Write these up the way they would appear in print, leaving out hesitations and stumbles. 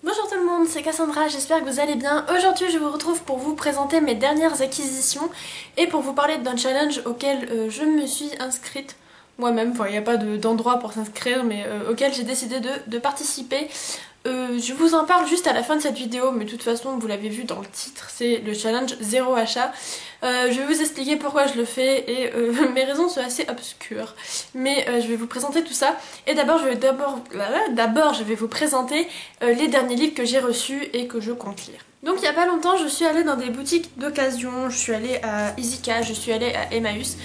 Bonjour tout le monde, c'est Cassandra, j'espère que vous allez bien. Aujourd'hui je vous retrouve pour vous présenter mes dernières acquisitions et pour vous parler d'un challenge auquel je me suis inscrite moi-même. Enfin, il n'y a pas d'endroit pour s'inscrire, mais auquel j'ai décidé de participer. Je vous en parle juste à la fin de cette vidéo, mais de toute façon vous l'avez vu dans le titre, c'est le challenge zéro achat. Je vais vous expliquer pourquoi je le fais et mes raisons sont assez obscures, mais je vais vous présenter tout ça. Et d'abord je vais vous présenter les derniers livres que j'ai reçus et que je compte lire. Donc il n'y a pas longtemps je suis allée dans des boutiques d'occasion, je suis allée à Izika, je suis allée à Emmaüs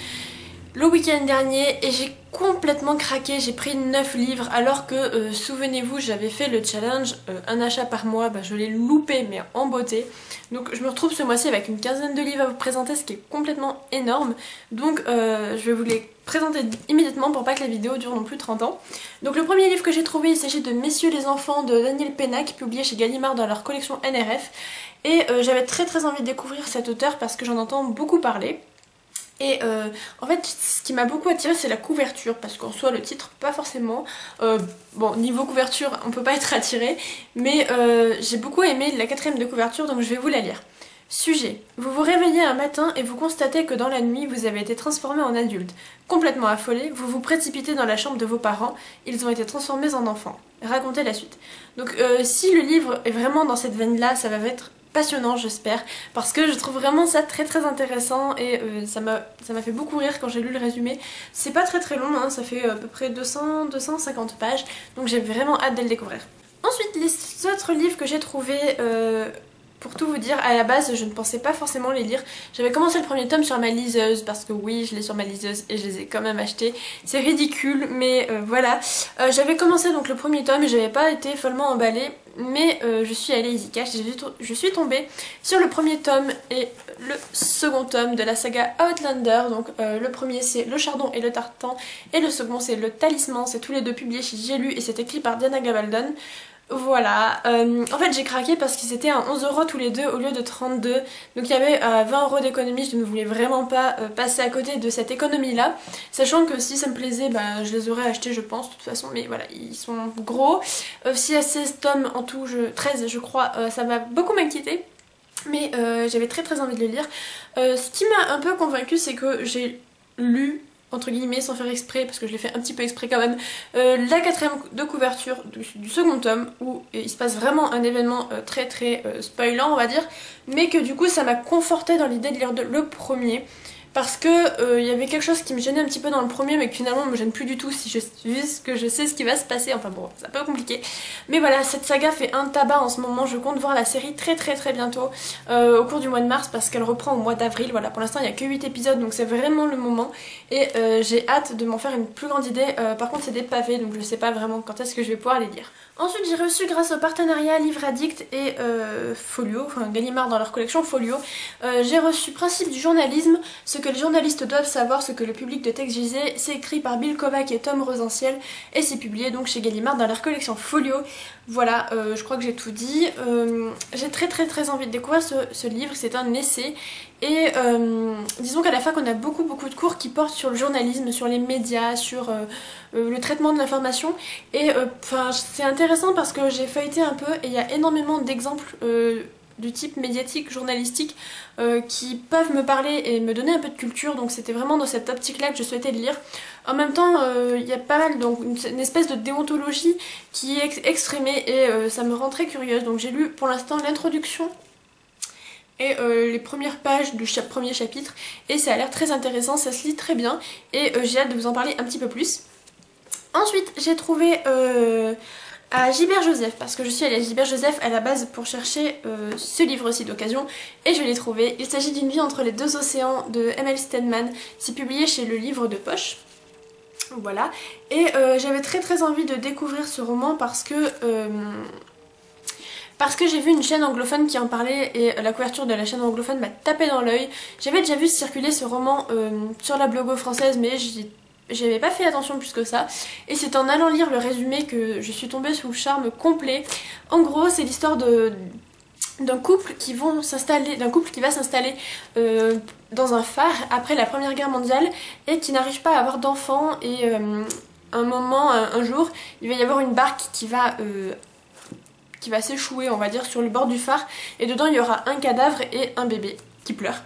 le week-end dernier et j'ai complètement craqué, j'ai pris 9 livres alors que souvenez-vous j'avais fait le challenge un achat par mois, je l'ai loupé mais en beauté. Donc je me retrouve ce mois-ci avec une quinzaine de livres à vous présenter, ce qui est complètement énorme. Donc je vais vous les présenter immédiatement pour pas que la vidéo dure non plus 30 ans. Donc le premier livre que j'ai trouvé, il s'agit de Messieurs les enfants de Daniel Pénac, publié chez Gallimard dans leur collection NRF. Et j'avais très envie de découvrir cet auteur parce que j'en entends beaucoup parler. Et en fait ce qui m'a beaucoup attiré c'est la couverture, parce qu'en soi le titre pas forcément, bon niveau couverture on peut pas être attiré, mais j'ai beaucoup aimé la quatrième de couverture donc je vais vous la lire. Sujet: vous vous réveillez un matin et vous constatez que dans la nuit vous avez été transformé en adulte. Complètement affolé, vous vous précipitez dans la chambre de vos parents, ils ont été transformés en enfants. Racontez la suite. Donc si le livre est vraiment dans cette veine là, ça va être passionnant j'espère, parce que je trouve vraiment ça très intéressant et ça m'a fait beaucoup rire quand j'ai lu le résumé. C'est pas très long, hein, ça fait à peu près 250 pages, donc j'ai vraiment hâte de le découvrir. Ensuite les autres livres que j'ai trouvés, pour tout vous dire, à la base je ne pensais pas forcément les lire. J'avais commencé le premier tome sur ma liseuse parce que oui je l'ai sur ma liseuse et je les ai quand même achetés. C'est ridicule mais voilà. J'avais commencé donc le premier tome et j'avais pas été follement emballée, mais je suis allée Izika, je suis tombée sur le premier tome et le second tome de la saga Outlander. Donc le premier c'est Le Chardon et le Tartan et le second c'est Le Talisman. C'est tous les deux publiés chez J'ai lu et c'est écrit par Diana Gabaldon. Voilà, en fait j'ai craqué parce qu'ils étaient à 11€ tous les deux au lieu de 32, donc il y avait 20€ d'économie. Je ne voulais vraiment pas passer à côté de cette économie là, sachant que si ça me plaisait je les aurais achetés je pense de toute façon, mais voilà ils sont gros. Si à 16 tomes en tout, 13 je crois, ça m'a beaucoup m'inquiéter. Mais j'avais très envie de le lire. Ce qui m'a un peu convaincue c'est que j'ai lu entre guillemets sans faire exprès, parce que je l'ai fait un petit peu exprès quand même, la quatrième de couverture du second tome où il se passe vraiment un événement très spoilant on va dire, mais que du coup ça m'a conforté dans l'idée de lire le premier. Parce que il y avait quelque chose qui me gênait un petit peu dans le premier mais que finalement me gêne plus du tout si je sais ce qui va se passer. Enfin bon, c'est un peu compliqué. Mais voilà, cette saga fait un tabac en ce moment. Je compte voir la série très bientôt, au cours du mois de mars, parce qu'elle reprend au mois d'avril. Voilà, pour l'instant il n'y a que 8 épisodes donc c'est vraiment le moment. Et j'ai hâte de m'en faire une plus grande idée. Par contre c'est des pavés donc je sais pas vraiment quand est-ce que je vais pouvoir les lire. Ensuite j'ai reçu grâce au partenariat Livre Addict et Folio, enfin Gallimard dans leur collection Folio, j'ai reçu Principe du journalisme, ce que les journalistes doivent savoir, ce que le public de texte gisait. C'est écrit par Bill Kovac et Tom Rosenciel et c'est publié donc chez Gallimard dans leur collection Folio. Voilà, je crois que j'ai tout dit. J'ai très envie de découvrir ce livre, c'est un essai. Et disons qu'à la fac on a beaucoup de cours qui portent sur le journalisme, sur les médias, sur le traitement de l'information. Et c'est intéressant parce que j'ai feuilleté un peu et il y a énormément d'exemples du type médiatique, journalistique, qui peuvent me parler et me donner un peu de culture, donc c'était vraiment dans cette optique-là que je souhaitais le lire. En même temps, il y a pas mal, donc une espèce de déontologie qui est exprimée et ça me rend très curieuse. Donc j'ai lu pour l'instant l'introduction et les premières pages du premier chapitre et ça a l'air très intéressant, ça se lit très bien et j'ai hâte de vous en parler un petit peu plus. Ensuite j'ai trouvé à Gilbert Joseph, parce que je suis allée à Gilbert Joseph à la base pour chercher ce livre-ci d'occasion et je l'ai trouvé. Il s'agit d'une vie entre les deux océans de M.L. Stedman, c'est publié chez Le Livre de Poche. Voilà, et j'avais très envie de découvrir ce roman parce que j'ai vu une chaîne anglophone qui en parlait et la couverture de la chaîne anglophone m'a tapé dans l'œil. J'avais déjà vu circuler ce roman sur la blogo française mais j'avais pas fait attention plus que ça et c'est en allant lire le résumé que je suis tombée sous le charme complet. En gros c'est l'histoire d'un couple qui va s'installer dans un phare après la Première Guerre mondiale et qui n'arrive pas à avoir d'enfants et un jour il va y avoir une barque qui va qui va s'échouer on va dire sur le bord du phare et dedans il y aura un cadavre et un bébé qui pleure.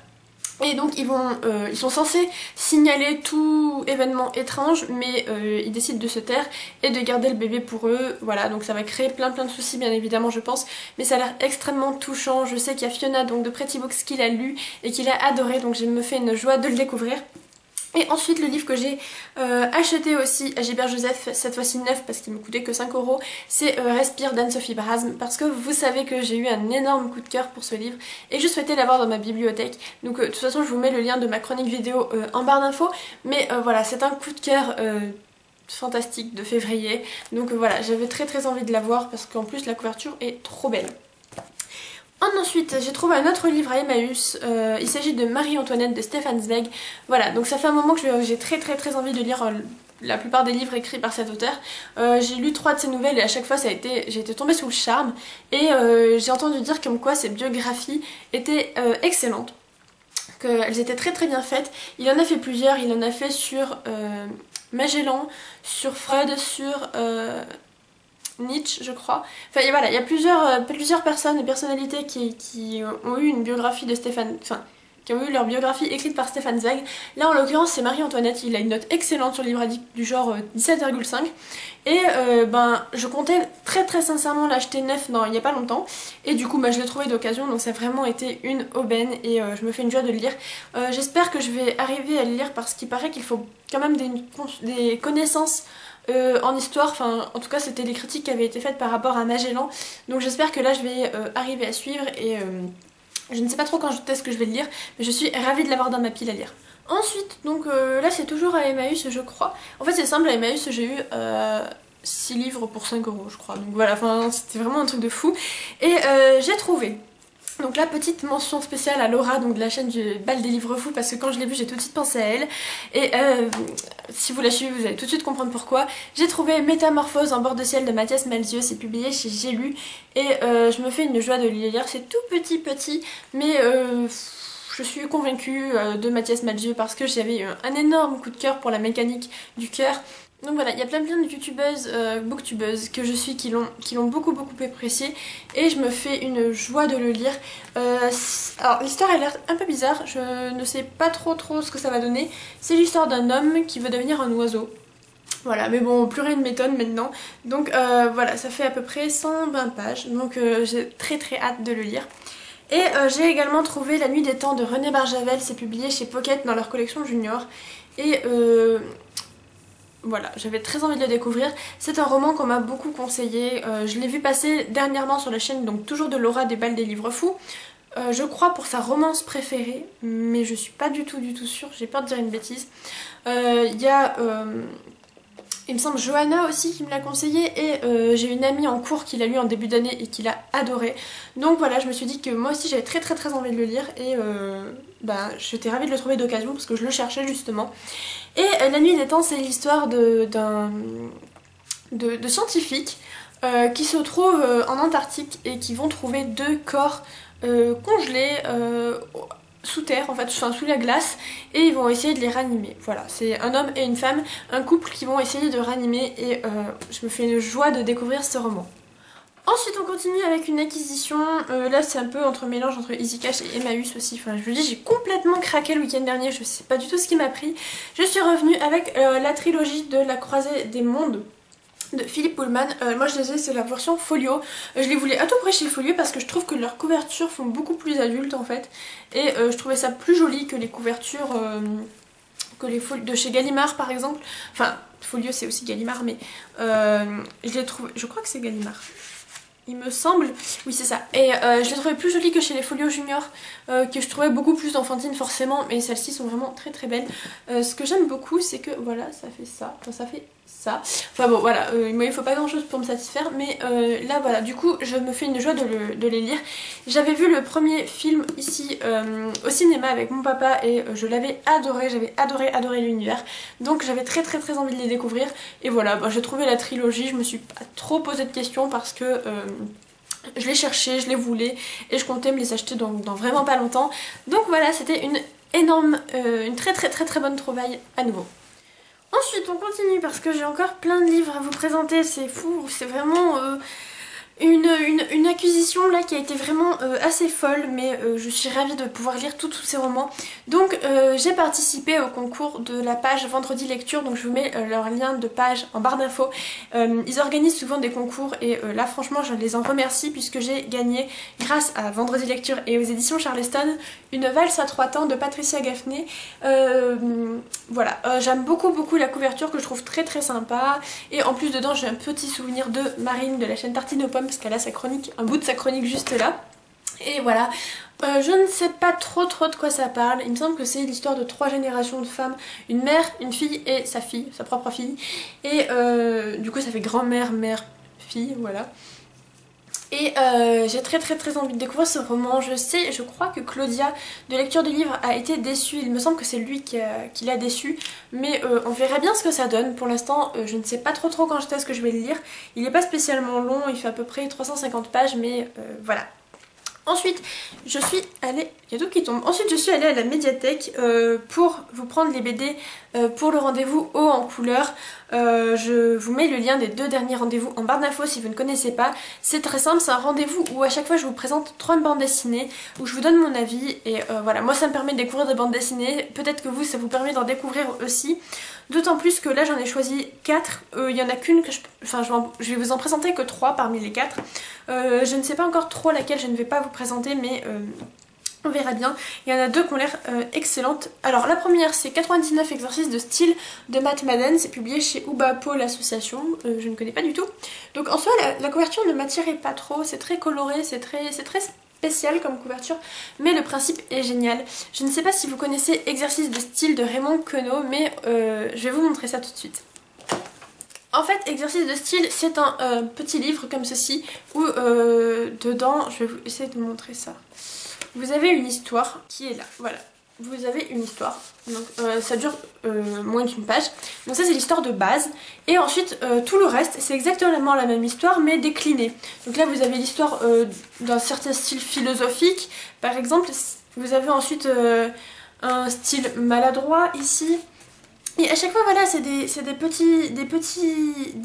Et donc ils sont censés signaler tout événement étrange mais ils décident de se taire et de garder le bébé pour eux. Voilà, donc ça va créer plein de soucis bien évidemment je pense, mais ça a l'air extrêmement touchant. Je sais qu'il y a Fiona donc de Pretty Books qui l'a lu et qui l'a adoré, donc je me fais une joie de le découvrir. Et ensuite le livre que j'ai acheté aussi à Gilbert Joseph, cette fois-ci neuf parce qu'il me coûtait que 5 €, c'est Respire d'Anne-Sophie Brasme, parce que vous savez que j'ai eu un énorme coup de cœur pour ce livre et je souhaitais l'avoir dans ma bibliothèque. Donc de toute façon je vous mets le lien de ma chronique vidéo en barre d'infos, mais voilà, c'est un coup de cœur fantastique de février. Donc voilà, j'avais très envie de l'avoir parce qu'en plus la couverture est trop belle. Ensuite, j'ai trouvé un autre livre à Emmaüs, il s'agit de Marie-Antoinette de Stefan Zweig. Voilà, donc ça fait un moment que j'ai très envie de lire la plupart des livres écrits par cet auteur. J'ai lu 3 de ses nouvelles et à chaque fois j'ai été tombée sous le charme. Et j'ai entendu dire comme quoi ses biographies étaient excellentes, qu'elles étaient très bien faites. Il en a fait plusieurs, il en a fait sur Magellan, sur Freud, sur... Nietzsche je crois. Enfin voilà, il y a plusieurs personnes et personnalités qui ont eu une biographie de Stefan, enfin qui ont eu leur biographie écrite par Stefan Zweig. Là en l'occurrence c'est Marie-Antoinette, il a une note excellente sur le livre addict du genre 17,5 et je comptais très sincèrement l'acheter neuf il n'y a pas longtemps et du coup je l'ai trouvé d'occasion, donc ça a vraiment été une aubaine et je me fais une joie de le lire. J'espère que je vais arriver à le lire parce qu'il paraît qu'il faut quand même des connaissances en histoire, enfin en tout cas c'était les critiques qui avaient été faites par rapport à Magellan, donc j'espère que là je vais arriver à suivre et je ne sais pas trop quand est-ce que je vais le lire, mais je suis ravie de l'avoir dans ma pile à lire. Ensuite, donc là c'est toujours à Emmaüs je crois, en fait c'est simple, à Emmaüs j'ai eu 6 livres pour 5 € je crois, donc voilà, enfin c'était vraiment un truc de fou, et j'ai trouvé... Donc là, petite mention spéciale à Laura, donc de la chaîne du bal des livres fous, parce que quand je l'ai vue j'ai tout de suite pensé à elle. Et si vous la suivez vous allez tout de suite comprendre pourquoi. J'ai trouvé Métamorphose en bord de ciel de Mathias Malzieu, c'est publié chez J'ai lu. Et je me fais une joie de le lire, c'est tout petit, mais je suis convaincue de Mathias Malzieu parce que j'avais eu un énorme coup de cœur pour la mécanique du cœur. Donc voilà, il y a plein de youtubeuses, booktubeuses que je suis qui l'ont beaucoup apprécié et je me fais une joie de le lire. Alors l'histoire a l'air un peu bizarre, je ne sais pas trop ce que ça va donner. C'est l'histoire d'un homme qui veut devenir un oiseau. Voilà, mais bon, plus rien ne m'étonne maintenant. Donc voilà, ça fait à peu près 120 pages, donc j'ai très hâte de le lire. Et j'ai également trouvé La Nuit des Temps de René Barjavel, c'est publié chez Pocket dans leur collection junior. Et... voilà, j'avais très envie de le découvrir. C'est un roman qu'on m'a beaucoup conseillé. Je l'ai vu passer dernièrement sur la chaîne, donc toujours de Laura des balles des livres fous. Je crois pour sa romance préférée, mais je suis pas du tout sûre, j'ai peur de dire une bêtise. Il y a... il me semble Johanna aussi qui me l'a conseillé et j'ai une amie en cours qui l'a lu en début d'année et qui l'a adoré. Donc voilà, je me suis dit que moi aussi j'avais très envie de le lire et j'étais ravie de le trouver d'occasion parce que je le cherchais justement. Et La Nuit des Temps, c'est l'histoire de scientifiques qui se trouvent en Antarctique et qui vont trouver 2 corps congelés sous terre, en fait, enfin sous la glace, et ils vont essayer de les ranimer. Voilà, c'est un homme et une femme, un couple qui vont essayer de ranimer et je me fais une joie de découvrir ce roman. Ensuite on continue avec une acquisition, là c'est un peu entre mélange entre Easy Cash et Emmaüs aussi, enfin je vous dis j'ai complètement craqué le week-end dernier, je sais pas du tout ce qui m'a pris. Je suis revenue avec la trilogie de La Croisée des Mondes de Philippe Pullman. Moi je les ai, c'est la version folio, je les voulais à tout prix chez Folio parce que je trouve que leurs couvertures font beaucoup plus adultes en fait, et je trouvais ça plus joli que les couvertures de chez Gallimard par exemple, enfin Folio c'est aussi Gallimard mais je les trouve, je crois que c'est Gallimard. Il me semble, oui c'est ça, et je les trouvais plus jolies que chez les Folios Junior, que je trouvais beaucoup plus enfantines forcément, mais celles-ci sont vraiment très belles. Ce que j'aime beaucoup c'est que voilà, ça fait ça, enfin ça fait ça, enfin bon voilà, moi il faut pas grand chose pour me satisfaire, mais là voilà, du coup je me fais une joie de les lire. J'avais vu le premier film ici au cinéma avec mon papa et je l'avais adoré, j'avais adoré l'univers, donc j'avais très envie de les découvrir, et voilà, j'ai trouvé la trilogie, je me suis pas trop posé de questions parce que je les cherchais, je les voulais et je comptais me les acheter dans vraiment pas longtemps. Donc voilà, c'était une énorme, une très bonne trouvaille à nouveau. Ensuite on continue parce que j'ai encore plein de livres à vous présenter, c'est fou, c'est vraiment Une acquisition là qui a été vraiment assez folle, mais je suis ravie de pouvoir lire tous ces romans. Donc j'ai participé au concours de la page Vendredi Lecture, donc je vous mets leur lien de page en barre d'infos. Ils organisent souvent des concours et là franchement je les en remercie puisque j'ai gagné grâce à Vendredi Lecture et aux éditions Charleston une valse à 3 temps de Patricia Gaffney. Voilà, j'aime beaucoup la couverture que je trouve très sympa, et en plus dedans j'ai un petit souvenir de Marine de la chaîne Tartine aux pommes parce qu'elle a sa chronique, un bout de sa chronique juste là. Et voilà, je ne sais pas trop de quoi ça parle. Il me semble que c'est l'histoire de 3 générations de femmes, une mère, une fille et sa fille, sa propre fille. Et du coup ça fait grand-mère, mère, fille, voilà. Et j'ai très envie de découvrir ce roman. Je crois que Claudia de Lecture de Livres a été déçue. Il me semble que c'est lui qui l'a déçue. Mais on verra bien ce que ça donne. Pour l'instant, je ne sais pas trop quand est-ce que je vais le lire. Il n'est pas spécialement long, il fait à peu près 350 pages, mais voilà. Ensuite, je suis allée... Il y a tout qui tombe. Ensuite, je suis allée à la médiathèque pour vous prendre les BD pour le rendez-vous haut en couleur. Je vous mets le lien des 2 derniers rendez-vous en barre d'infos si vous ne connaissez pas. C'est très simple, c'est un rendez-vous où à chaque fois je vous présente 3 bandes dessinées, où je vous donne mon avis. Et voilà, moi ça me permet de découvrir des bandes dessinées. Peut-être que vous, ça vous permet d'en découvrir aussi. D'autant plus que là j'en ai choisi 4, il y en a qu'une que je vais vous en présenter que 3 parmi les 4. Je ne sais pas encore trop laquelle je ne vais pas vous présenter, mais on verra bien. Il y en a 2 qui ont l'air excellentes. Alors la première c'est 99 exercices de style de Matt Madden, c'est publié chez Oubapo l'association, je ne connais pas du tout. Donc en soi la couverture ne m'attirait pas trop, c'est très coloré, c'est très spécial comme couverture, mais le principe est génial. Je ne sais pas si vous connaissez Exercice de style de Raymond Queneau, mais je vais vous montrer ça tout de suite. En fait, Exercice de style, c'est un petit livre comme ceci, où dedans, je vais vous essayer de vous montrer ça. Vous avez une histoire qui est là, voilà. Vous avez une histoire, donc ça dure moins d'une page. Donc ça c'est l'histoire de base. Et ensuite tout le reste c'est exactement la même histoire mais déclinée. Donc là vous avez l'histoire d'un certain style philosophique. Par exemple vous avez ensuite un style maladroit ici. Et à chaque fois voilà c'est des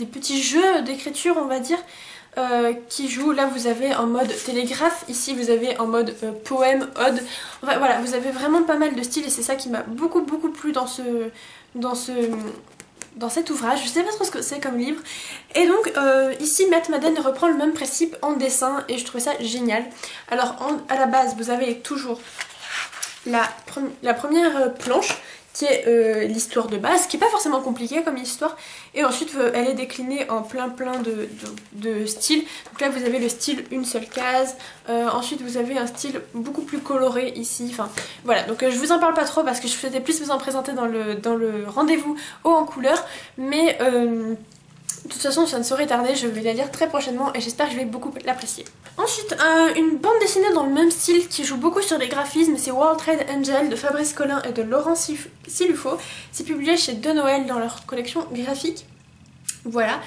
petits jeux d'écriture on va dire. Qui joue, là vous avez en mode télégraphe, ici vous avez en mode poème, ode, enfin, voilà vous avez vraiment pas mal de styles et c'est ça qui m'a beaucoup plu dans cet ouvrage. Je sais pas trop ce que c'est comme livre. Et donc ici Matt Madden reprend le même principe en dessin et je trouvais ça génial. Alors à la base vous avez toujours la première planche qui est l'histoire de base, qui est pas forcément compliquée comme histoire, et ensuite elle est déclinée en plein de styles. Donc là vous avez le style une seule case, ensuite vous avez un style beaucoup plus coloré ici, enfin voilà, donc je vous en parle pas trop parce que je souhaitais plus vous en présenter dans le rendez-vous haut en couleur, mais de toute façon ça ne saurait tarder, je vais la lire très prochainement et j'espère que je vais beaucoup l'apprécier. Ensuite, une bande dessinée dans le même style qui joue beaucoup sur les graphismes, c'est World Trade Angel de Fabrice Collin et de Laurent Silufo. C'est publié chez De Noël dans leur collection graphique. Voilà,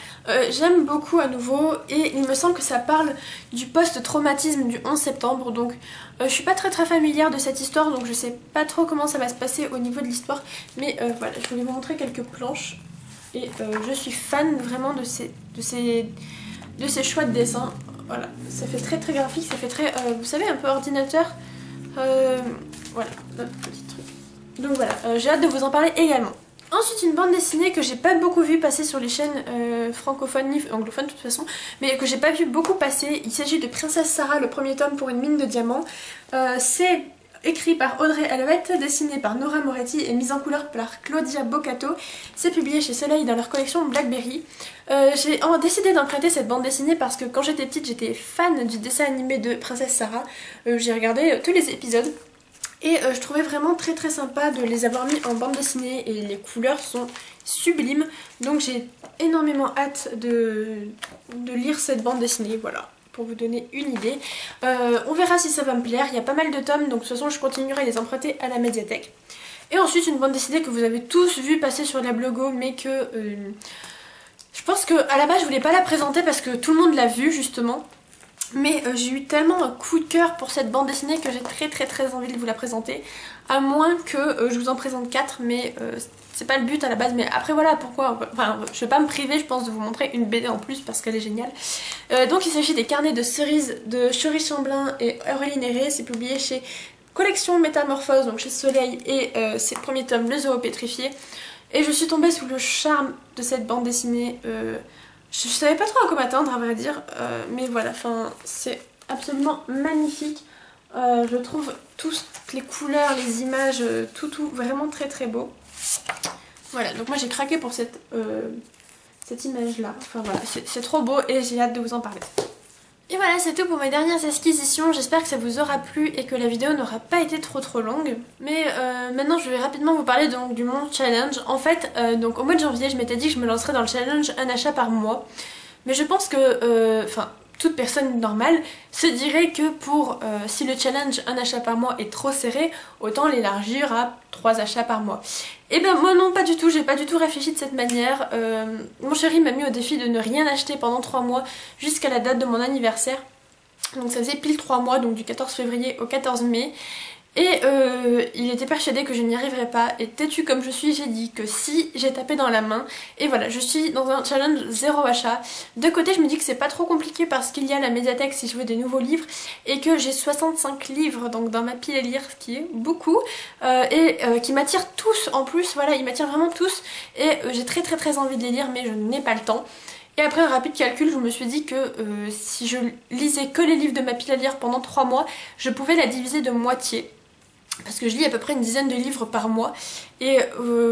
j'aime beaucoup à nouveau et il me semble que ça parle du post-traumatisme du 11 septembre, donc je suis pas très familière de cette histoire, donc je sais pas trop comment ça va se passer au niveau de l'histoire, mais voilà, je voulais vous montrer quelques planches. Et je suis fan vraiment de ces choix de dessin. Voilà, ça fait très graphique, ça fait très, vous savez, un peu ordinateur. Voilà, notre petit truc. Donc voilà, j'ai hâte de vous en parler également. Ensuite, une bande dessinée que j'ai pas beaucoup vu passer sur les chaînes francophones ni anglophones de toute façon, mais que j'ai pas vu beaucoup passer. Il s'agit de Princesse Sarah, le premier tome pour une mine de diamants. C'est écrit par Audrey Alouette, dessiné par Nora Moretti et mise en couleur par Claudia Boccato. C'est publié chez Soleil dans leur collection Blackberry. J'ai décidé d'emprunter cette bande dessinée parce que quand j'étais petite j'étais fan du dessin animé de Princesse Sarah. J'ai regardé tous les épisodes et je trouvais vraiment très sympa de les avoir mis en bande dessinée et les couleurs sont sublimes. Donc j'ai énormément hâte de lire cette bande dessinée, voilà, pour vous donner une idée. On verra si ça va me plaire, il y a pas mal de tomes, donc de toute façon je continuerai à les emprunter à la médiathèque. Et ensuite une bande dessinée que vous avez tous vu passer sur la blogo, mais que je pense que à la base je voulais pas la présenter parce que tout le monde l'a vu justement. Mais j'ai eu tellement un coup de cœur pour cette bande dessinée que j'ai très envie de vous la présenter. À moins que je vous en présente 4, mais c'est pas le but à la base. Mais après voilà pourquoi, enfin je vais pas me priver je pense de vous montrer une BD en plus parce qu'elle est géniale. Donc il s'agit des carnets de cerises de Cherie Chamblin et Aurélie Néré. C'est publié chez Collection Métamorphose, donc chez Soleil, et c'est le premier tome, Le Zoo pétrifié. Et je suis tombée sous le charme de cette bande dessinée. Je savais pas trop à quoi m'attendre à vrai dire, mais voilà, c'est absolument magnifique. Je trouve toutes les couleurs, les images, tout vraiment très beau. Voilà, donc moi j'ai craqué pour cette image là. Enfin voilà, c'est trop beau et j'ai hâte de vous en parler. Et voilà, c'est tout pour mes dernières esquisitions. J'espère que ça vous aura plu et que la vidéo n'aura pas été trop longue. Mais maintenant je vais rapidement vous parler donc du mon challenge. En fait, donc au mois de janvier, je m'étais dit que je me lancerais dans le challenge un achat par mois. Mais je pense que, toute personne normale se dirait que pour, si le challenge un achat par mois est trop serré, autant l'élargir à 3 achats par mois. Et ben moi non, pas du tout, j'ai pas du tout réfléchi de cette manière. Mon chéri m'a mis au défi de ne rien acheter pendant 3 mois jusqu'à la date de mon anniversaire. Donc ça faisait pile 3 mois, donc du 14 février au 14 mai. Et il était persuadé que je n'y arriverais pas, et têtue comme je suis, j'ai dit que si, j'ai tapé dans la main. Et voilà, je suis dans un challenge 0 achat. De côté, je me dis que c'est pas trop compliqué parce qu'il y a la médiathèque si je veux des nouveaux livres, et que j'ai 65 livres donc dans ma pile à lire, ce qui est beaucoup, et qui m'attirent tous en plus, voilà, ils m'attirent vraiment tous, et j'ai très envie de les lire, mais je n'ai pas le temps. Et après un rapide calcul, je me suis dit que si je lisais que les livres de ma pile à lire pendant 3 mois, je pouvais la diviser de moitié. Parce que je lis à peu près une dizaine de livres par mois. Et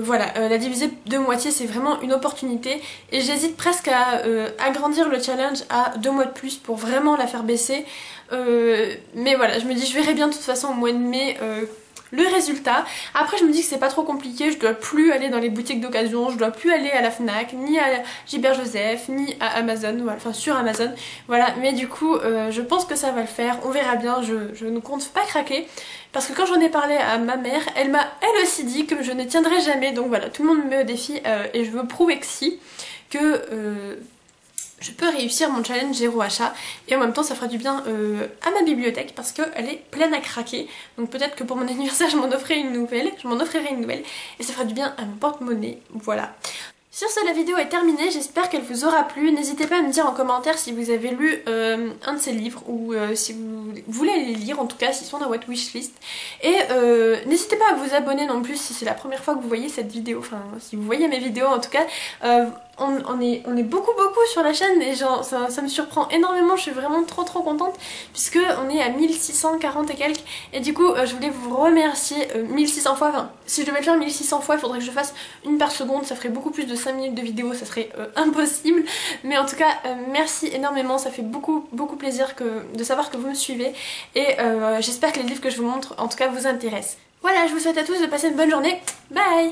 voilà, la diviser de moitié c'est vraiment une opportunité. Et j'hésite presque à agrandir le challenge à 2 mois de plus pour vraiment la faire baisser. Mais voilà, je me dis je verrai bien de toute façon au mois de mai le résultat. Après je me dis que c'est pas trop compliqué, je dois plus aller dans les boutiques d'occasion, je dois plus aller à la Fnac, ni à Gilbert Joseph, ni à Amazon, voilà, enfin sur Amazon, voilà, mais du coup je pense que ça va le faire, on verra bien, je ne compte pas craquer, parce que quand j'en ai parlé à ma mère, elle m'a elle aussi dit que je ne tiendrai jamais, donc voilà, tout le monde me met au défi et je veux prouver que si, que je peux réussir mon challenge 0 achat et en même temps ça fera du bien à ma bibliothèque parce qu'elle est pleine à craquer, donc peut-être que pour mon anniversaire je m'en offrirai une nouvelle et ça fera du bien à mon porte-monnaie, voilà. Sur ce, la vidéo est terminée, j'espère qu'elle vous aura plu. N'hésitez pas à me dire en commentaire si vous avez lu un de ces livres ou si vous voulez les lire, en tout cas s'ils sont dans votre wishlist. Et n'hésitez pas à vous abonner non plus si c'est la première fois que vous voyez cette vidéo, enfin si vous voyez mes vidéos en tout cas. On est beaucoup sur la chaîne et genre ça me surprend énormément, je suis vraiment trop contente puisque on est à 1640 et quelques et du coup je voulais vous remercier 1600 fois, enfin si je devais le faire 1600 fois il faudrait que je fasse une par seconde, ça ferait beaucoup plus de 5 minutes de vidéo, ça serait impossible, mais en tout cas merci énormément, ça fait beaucoup plaisir de savoir que vous me suivez et j'espère que les livres que je vous montre en tout cas vous intéressent. Voilà, je vous souhaite à tous de passer une bonne journée, bye.